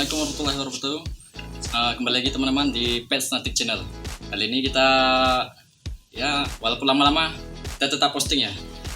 Assalamualaikum warahmatullahi wabarakatuh. Kembali lagi teman-teman di Pets Native Channel. Kali ini kita walaupun lama-lama kita tetap posting ya.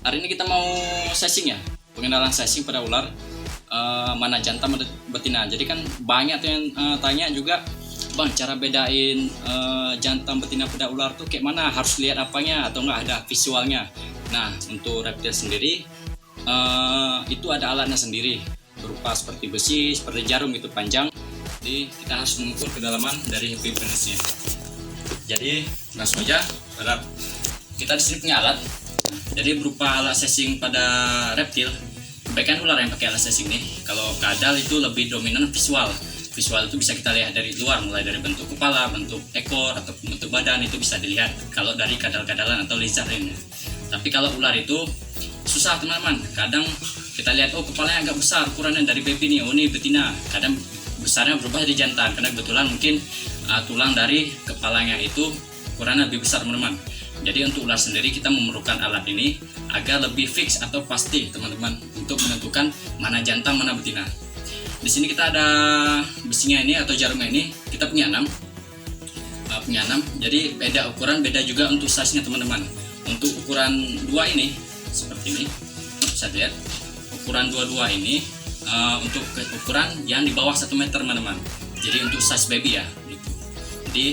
Hari ini kita mau sesing ya, pengenalan sesing pada ular, mana jantan mana betina. Jadi kan banyak tuh yang tanya juga, bang, cara bedain jantan betina pada ular tuh kayak mana? Harus lihat apanya atau enggak ada visualnya? Nah, untuk reptil sendiri itu ada alatnya sendiri, berupa seperti besi, seperti jarum itu panjang. Jadi kita harus mengukur kedalaman dari happy penisnya. Jadi langsung aja, kita di sini punya alat. Jadi berupa alat sesing pada reptil. Kebanyakan ular yang pakai alat sesing nih. Kalau kadal itu lebih dominan visual. Visual itu bisa kita lihat dari luar, mulai dari bentuk kepala, bentuk ekor, atau bentuk badan itu bisa dilihat. Kalau dari kadal-kadalan atau lizard ini. Tapi kalau ular itu susah teman-teman. Kadang kita lihat, oh kepalanya agak besar, ukurannya dari baby nih, oh ini betina. Kadang besarnya berubah jadi jantan, karena kebetulan mungkin tulang dari kepalanya itu ukurannya lebih besar teman-teman. Jadi untuk ular sendiri kita memerlukan alat ini agar lebih fix atau pasti teman-teman untuk menentukan mana jantan mana betina. Di sini kita ada besinya ini atau jarumnya ini, kita punya 6. Jadi beda ukuran, beda juga untuk size-nya teman-teman. Untuk ukuran 2 ini seperti ini, bisa lihat ukuran 22 ini untuk ukuran yang di bawah 1 meter teman-teman. Jadi untuk size baby ya gitu. Jadi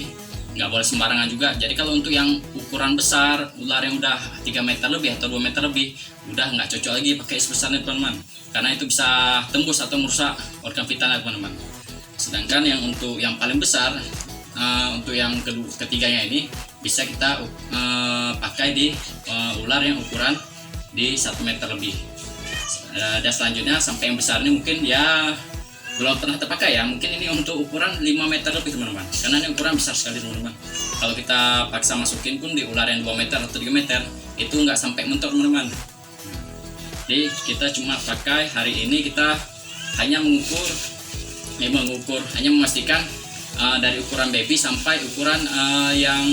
nggak boleh sembarangan juga. Jadi kalau untuk yang ukuran besar, ular yang udah 3 meter lebih atau 2 meter lebih, udah nggak cocok lagi pakai sebesarnya teman-teman, karena itu bisa tembus atau merusak organ vitalnya teman-teman. Sedangkan yang untuk yang paling besar, untuk yang ketiganya ini bisa kita pakai di ular yang ukuran di 1 meter lebih. Dan selanjutnya sampai yang besar ini mungkin ya belum pernah terpakai ya, mungkin ini untuk ukuran 5 meter lebih teman-teman, karena ini ukuran besar sekali teman-teman. Kalau kita paksa masukin pun di ular yang 2 meter atau 3 meter itu nggak sampai mentok teman-teman. Jadi kita cuma pakai hari ini, kita hanya hanya memastikan dari ukuran baby sampai ukuran yang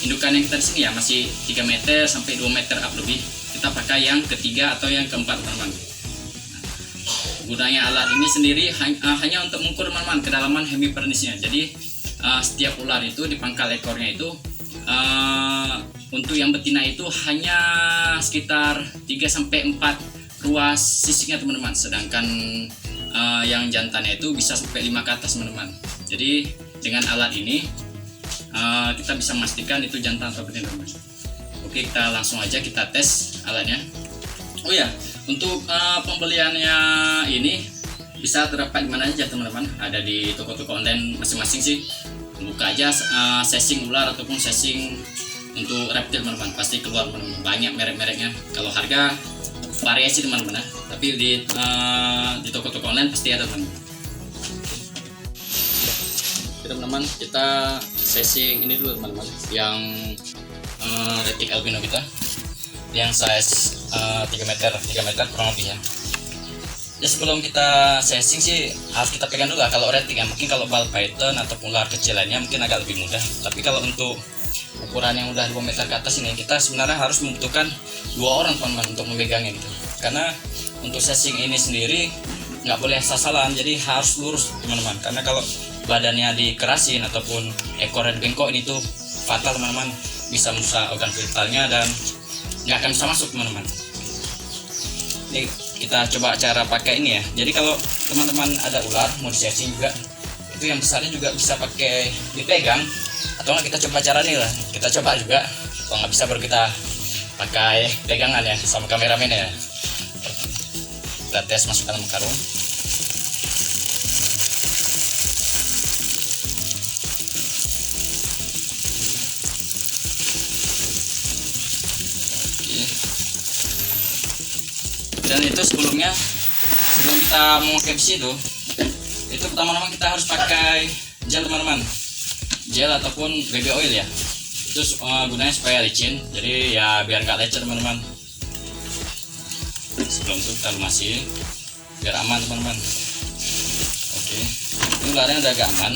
indukan yang kita di sini ya masih 3 meter sampai 2 meter up lebih. Kita pakai yang ketiga atau yang keempat teman-teman. Gunanya alat ini sendiri hanya untuk mengukur teman-teman kedalaman hemipenisnya. Jadi setiap ular itu di pangkal ekornya itu untuk yang betina itu hanya sekitar 3-4 ruas sisiknya teman-teman. Sedangkan yang jantannya itu bisa sampai 5 ke atas teman-teman. Jadi dengan alat ini kita bisa memastikan itu jantan atau betina teman-teman. Oke, kita langsung aja kita tes alatnya. Oh ya, untuk pembeliannya ini bisa terdapat di mana aja teman-teman. Ada di toko-toko online masing-masing sih. Buka aja sesing ular ataupun sesing untuk reptil teman-teman, pasti keluar teman-teman. Banyak merek-mereknya. Kalau harga variasi teman-teman ya. Tapi di toko-toko online pasti ada teman-teman. Teman-teman, kita sesing ini dulu teman-teman, yang retic albino kita yang size 3 meter kurang lebih ya. Ya sebelum kita sesing sih harus kita pegang dulu lah kalau retic ya. Mungkin kalau ball python atau ular kecil lainnya mungkin agak lebih mudah. Tapi kalau untuk ukuran yang udah 2 meter ke atas ini, kita sebenarnya harus membutuhkan 2 orang teman-teman untuk memegangnya gitu. Karena untuk sesing ini sendiri nggak boleh asal-asalan, jadi harus lurus teman-teman. Karena kalau badannya dikerasin ataupun ekornya bengkok, ini tuh fatal teman-teman, bisa merusak organ vitalnya dan nggak akan bisa masuk teman-teman. Ini kita coba cara pakai ini ya. Jadi kalau teman-teman ada ular mau disesing juga, itu yang besarnya juga bisa pakai dipegang, atau nggak kita coba cara ini lah, kita coba juga. Kalau nggak bisa baru kita pakai pegangan ya sama kameramen ya. Kita tes masukkan dalam karung. Dan itu sebelum kita memakai besi itu pertama-tama kita harus pakai gel teman-teman, gel ataupun baby oil ya. Itu gunanya supaya licin, jadi ya biar nggak lecet teman-teman. Sebelum itu kita lumasi biar aman teman-teman. Oke, ini ularnya udah agak aman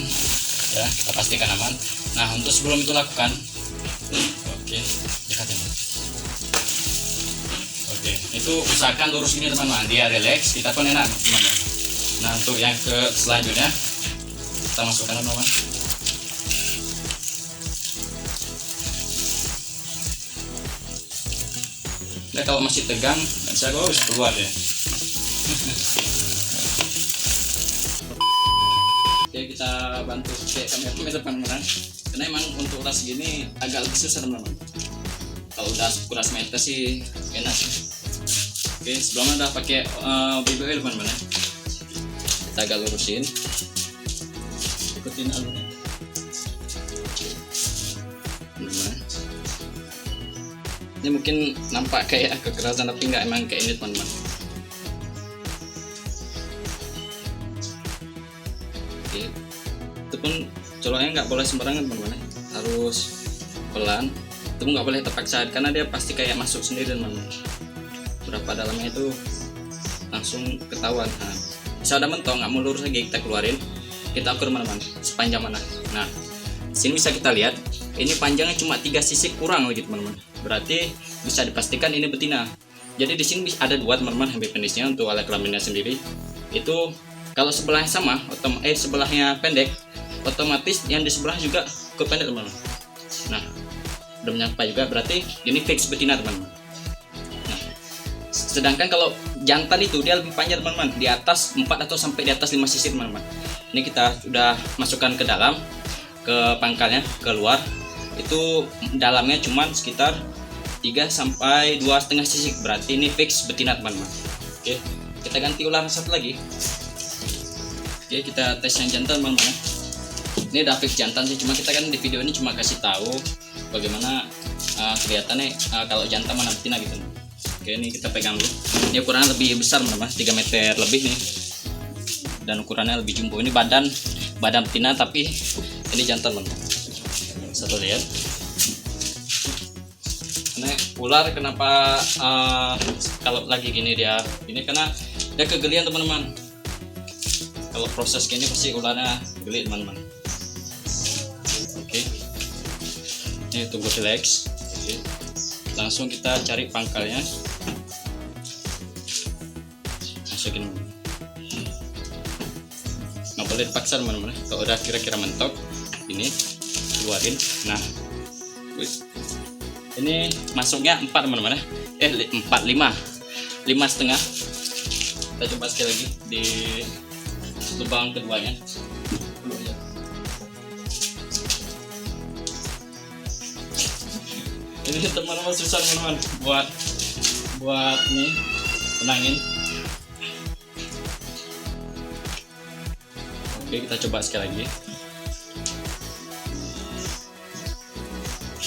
ya, kita pastikan aman. Nah, untuk sebelum itu lakukan, oke, dekatin. Oke, itu usahakan lurus ini teman-teman, dia relax, kita pun enak teman-teman. Nah, untuk yang ke selanjutnya kita masukkan teman-teman. Nah, kalau masih tegang nggak bisa harus keluar ya. Oke, kita bantu pakai kamera teman-teman, karena emang untuk ras gini agak lebih susah teman-teman. Kalau udah kuras meter sih enak sih. Oke, sebelumnya udah pakai BB oil teman-teman ya. Kita agak lurusin, ikutin alurnya teman-teman. Ini mungkin nampak kayak kekerasan tapi nggak, emang kayak ini teman-teman. Oke, itu pun coloknya nggak boleh sembarangan teman-teman, harus pelan. Itu nggak boleh terpaksa karena dia pasti kayak masuk sendiri teman-teman. Berapa dalamnya itu langsung ketahuan. Nah, bisa udah mentok nggak mau lurus lagi, kita keluarin, kita ukur teman-teman sepanjang mana. Nah, sini bisa kita lihat ini panjangnya cuma 3 sisi kurang lagi teman-teman, berarti bisa dipastikan ini betina. Jadi di sini ada dua teman-teman hempe penisnya untuk alat kelaminnya sendiri. Itu kalau sebelahnya sama sebelahnya pendek, otomatis yang di sebelah juga ke pendek teman-teman. Nah, udah menyampai juga, berarti ini fix betina teman-teman. Nah, sedangkan kalau jantan itu dia lebih panjang teman-teman, di atas 4 atau sampai di atas 5 sisi teman-teman. Ini kita sudah masukkan ke dalam, ke pangkalnya, keluar. Itu dalamnya cuman sekitar 3 sampai 2,5 sisi, berarti ini fix betina teman-teman. Oke, kita ganti ulang satu lagi. Oke, kita tes yang jantan teman-teman. Ini udah fix jantan sih, cuma kita kan di video ini cuma kasih tahu bagaimana kelihatannya kalau jantan mana betina gitu. Oke, ini kita pegang dulu. Ini ukurannya lebih besar teman-teman, 3 meter lebih nih, dan ukurannya lebih jumbo. Ini badan betina tapi ini jantan teman-teman. Satu lihat. Ini ular kenapa kalau lagi gini dia ini, karena dia kegelian teman-teman. Kalau proses gini pasti ularnya geli teman-teman. Oke, ini tunggu relax. Oke, langsung kita cari pangkalnya, masukin. Nggak boleh dipaksa teman-teman. Kalau udah kira-kira mentok, ini keluarin. Nah, ini masuknya 4 teman-teman, 4, 5 setengah. Kita coba sekali lagi di lubang keduanya. Ini teman-teman susah teman-teman buat nih tenangin. Oke, kita coba sekali lagi.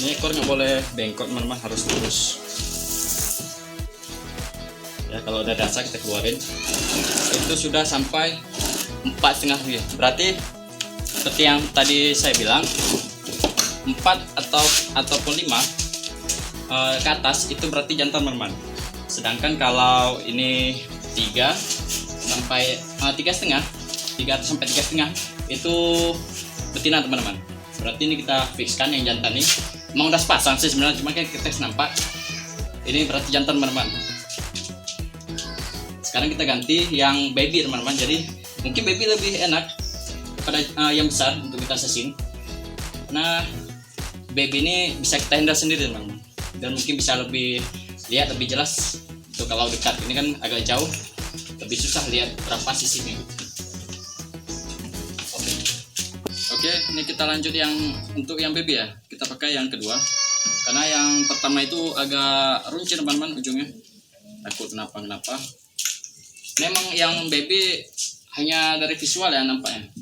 Ini ekor nggak boleh bengkok teman-teman, harus lurus ya. Kalau udah dasar kita keluarin. Itu sudah sampai 4,5 ya, berarti seperti yang tadi saya bilang 4 ataupun 5 ke atas itu berarti jantan teman-teman. Sedangkan kalau ini 3 sampai 3,5, 3 atau sampai 3,5 itu betina teman-teman. Berarti ini kita fixkan yang jantan ini. Emang udah sepasang sih sebenarnya, cuma kayak kita nampak ini berarti jantan teman-teman. Sekarang kita ganti yang baby teman-teman. Jadi mungkin baby lebih enak pada yang besar untuk kita sesing. Nah, baby ini bisa kita handle sendiri teman-teman, dan mungkin bisa lebih lihat lebih jelas. Untuk kalau dekat ini kan agak jauh, lebih susah lihat berapa sisinya. Oke, ini kita lanjut yang untuk yang baby ya. Kita pakai yang kedua, karena yang pertama itu agak runcing teman-teman ujungnya. Takut kenapa. Memang yang baby hanya dari visual ya nampaknya.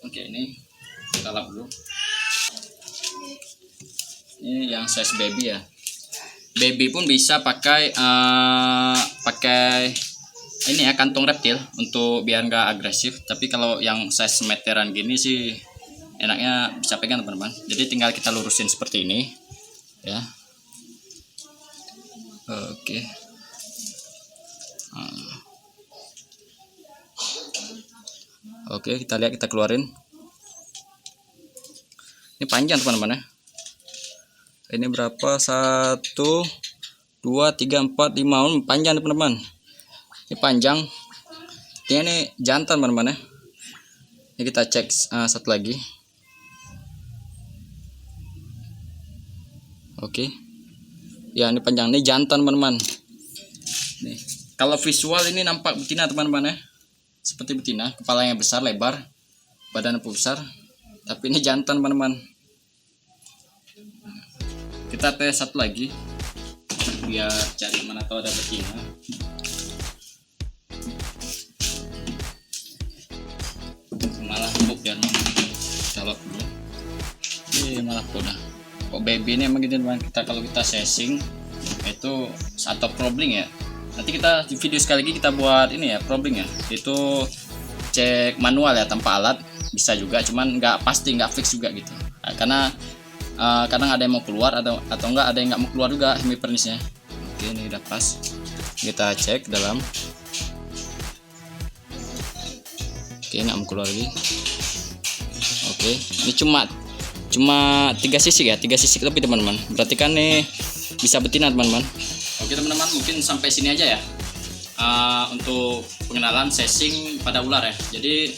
Oke, ini kita lap dulu. Ini yang size baby ya. Baby pun bisa pakai ini ya, kantong reptil untuk biar nggak agresif. Tapi kalau yang size meteran gini sih enaknya bisa pegang teman-teman. Jadi tinggal kita lurusin seperti ini ya. Oke. Oke, kita lihat, kita keluarin. Ini panjang teman-teman ya. Ini berapa? 1, 2, 3, 4, 5, panjang teman-teman. Ini panjang. Ini jantan teman-teman ya. Ini kita cek satu lagi. Oke. Ya, ini panjang, ini jantan teman-teman. Nih, kalau visual ini nampak betina teman-teman ya. Seperti betina, kepalanya besar, lebar, badannya besar. Tapi ini jantan teman-teman. Kita tes satu lagi. Biar cari mana tahu ada betina. Malah empuk biar colok dulu. Malah udah. Kok baby ini emang gitu teman. Kalau kita sesing itu atau probing ya. Nanti kita di video sekali lagi kita buat ini ya, probing ya. Itu cek manual ya tanpa alat bisa juga, cuman nggak pasti, nggak fix juga gitu. Nah, karena kadang ada yang mau keluar atau enggak ada yang nggak mau keluar juga hemipernisnya. Oke, ini udah pas. Kita cek dalam. Oke, nggak mau keluar lagi. Oke, ini cuma 3 sisik ya, 3 sisik lebih teman-teman. Berarti kan nih bisa betina teman-teman. Oke teman-teman, mungkin sampai sini aja ya untuk pengenalan sesing pada ular ya. Jadi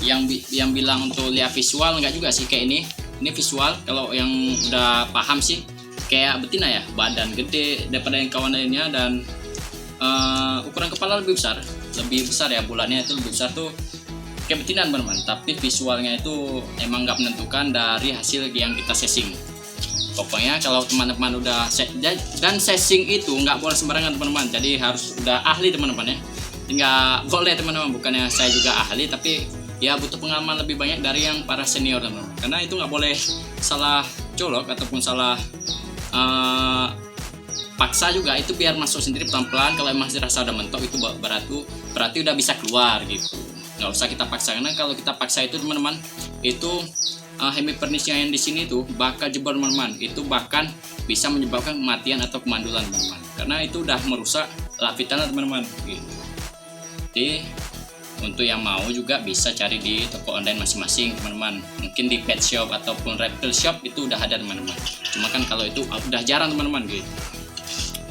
yang bilang untuk lihat visual nggak juga sih kayak ini visual. Kalau yang udah paham sih kayak betina ya, badan gede daripada yang kawan lainnya dan ukuran kepala lebih besar ya, bulannya itu lebih besar tuh kayak betina teman-teman. Tapi visualnya itu emang nggak menentukan dari hasil yang kita sesing. Pokoknya kalau teman-teman udah dan sesing itu nggak boleh sembarangan teman-teman. Jadi harus udah ahli teman-teman ya. Nggak boleh teman-teman, bukannya saya juga ahli, tapi ya butuh pengalaman lebih banyak dari yang para senior teman-teman. Karena itu nggak boleh salah colok ataupun salah paksa juga, itu biar masuk sendiri pelan-pelan. Kalau emang dirasa udah mentok itu berarti udah bisa keluar gitu. Nggak usah kita paksa, karena kalau kita paksa itu teman-teman itu hemipernisnya yang di sini tuh bakal jebol teman-teman. Itu bahkan bisa menyebabkan kematian atau kemandulan teman-teman, karena itu udah merusak lapisan teman-teman gitu. Jadi untuk yang mau juga bisa cari di toko online masing-masing teman-teman. Mungkin di pet shop ataupun reptile shop itu udah ada teman-teman. Cuma kan kalau itu udah jarang teman-teman gitu.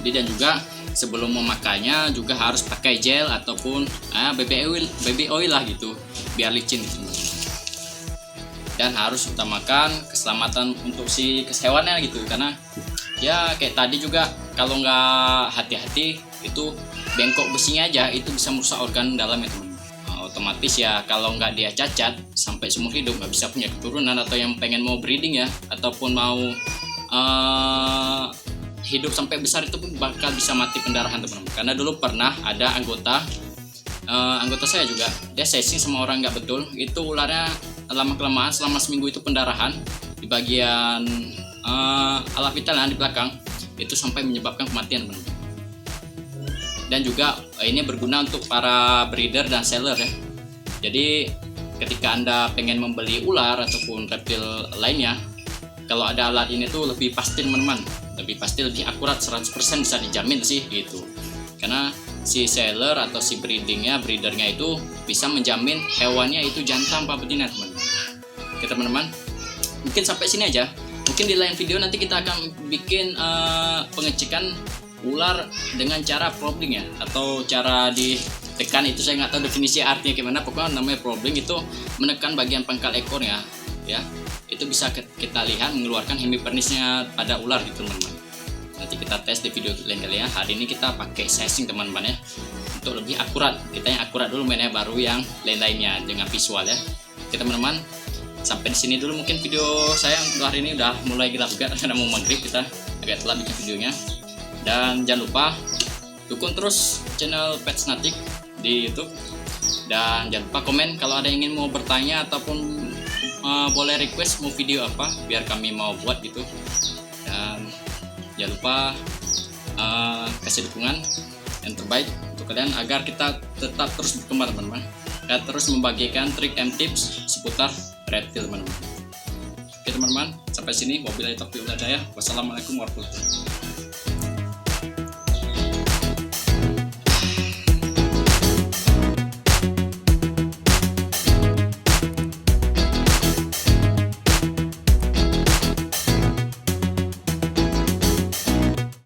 Jadi dan juga sebelum memakainya juga harus pakai gel ataupun baby oil lah gitu, biar licin gitu teman-teman. Dan harus utamakan keselamatan untuk si hewannya gitu, karena ya kayak tadi juga kalau nggak hati-hati itu bengkok besinya aja itu bisa merusak organ dalam ya teman. Otomatis ya kalau nggak dia cacat sampai seumur hidup nggak bisa punya keturunan, atau yang pengen mau breeding ya ataupun mau hidup sampai besar itu pun bakal bisa mati pendarahan teman-teman. Karena dulu pernah ada anggota saya juga, dia sesing sama orang nggak betul, itu ularnya lama-kelamaan selama seminggu itu pendarahan di bagian alat vital di belakang, itu sampai menyebabkan kematian teman-teman. Dan juga ini berguna untuk para breeder dan seller ya. Jadi ketika Anda pengen membeli ular ataupun reptil lainnya, kalau ada alat ini tuh lebih pasti teman-teman, lebih pasti, lebih akurat, 100% bisa dijamin sih gitu. Karena si seller atau si breedernya itu bisa menjamin hewannya itu jantan apa betina teman-teman. Oke teman-teman, mungkin sampai sini aja. Mungkin di lain video nanti kita akan bikin pengecekan ular dengan cara probing ya, atau cara ditekan, itu saya nggak tahu definisi artinya gimana. Pokoknya namanya probing itu menekan bagian pangkal ekornya ya. Itu bisa kita lihat mengeluarkan hemipernisnya pada ular gitu teman-teman. Nanti kita tes di video lain kali ya. Hari ini kita pakai sesing teman-teman ya, untuk lebih akurat. Kita yang akurat dulu mainnya, baru yang lain-lainnya dengan visual ya. Oke teman-teman, sampai di sini dulu mungkin video saya untuk hari ini. Udah mulai gelap juga karena mau maghrib, kita agak telat bikin videonya. Dan jangan lupa dukung terus channel Petsnatic di YouTube. Dan jangan lupa komen kalau ada yang ingin mau bertanya ataupun boleh request mau video apa biar kami mau buat gitu. Dan jangan lupa kasih dukungan yang terbaik untuk kalian agar kita tetap terus berkembang teman-teman, dan terus membagikan trik and tips seputar reptil teman-teman. Oke teman-teman, sampai sini wabillahi taufiq wal hidayah. Wassalamualaikum warahmatullahi wabarakatuh.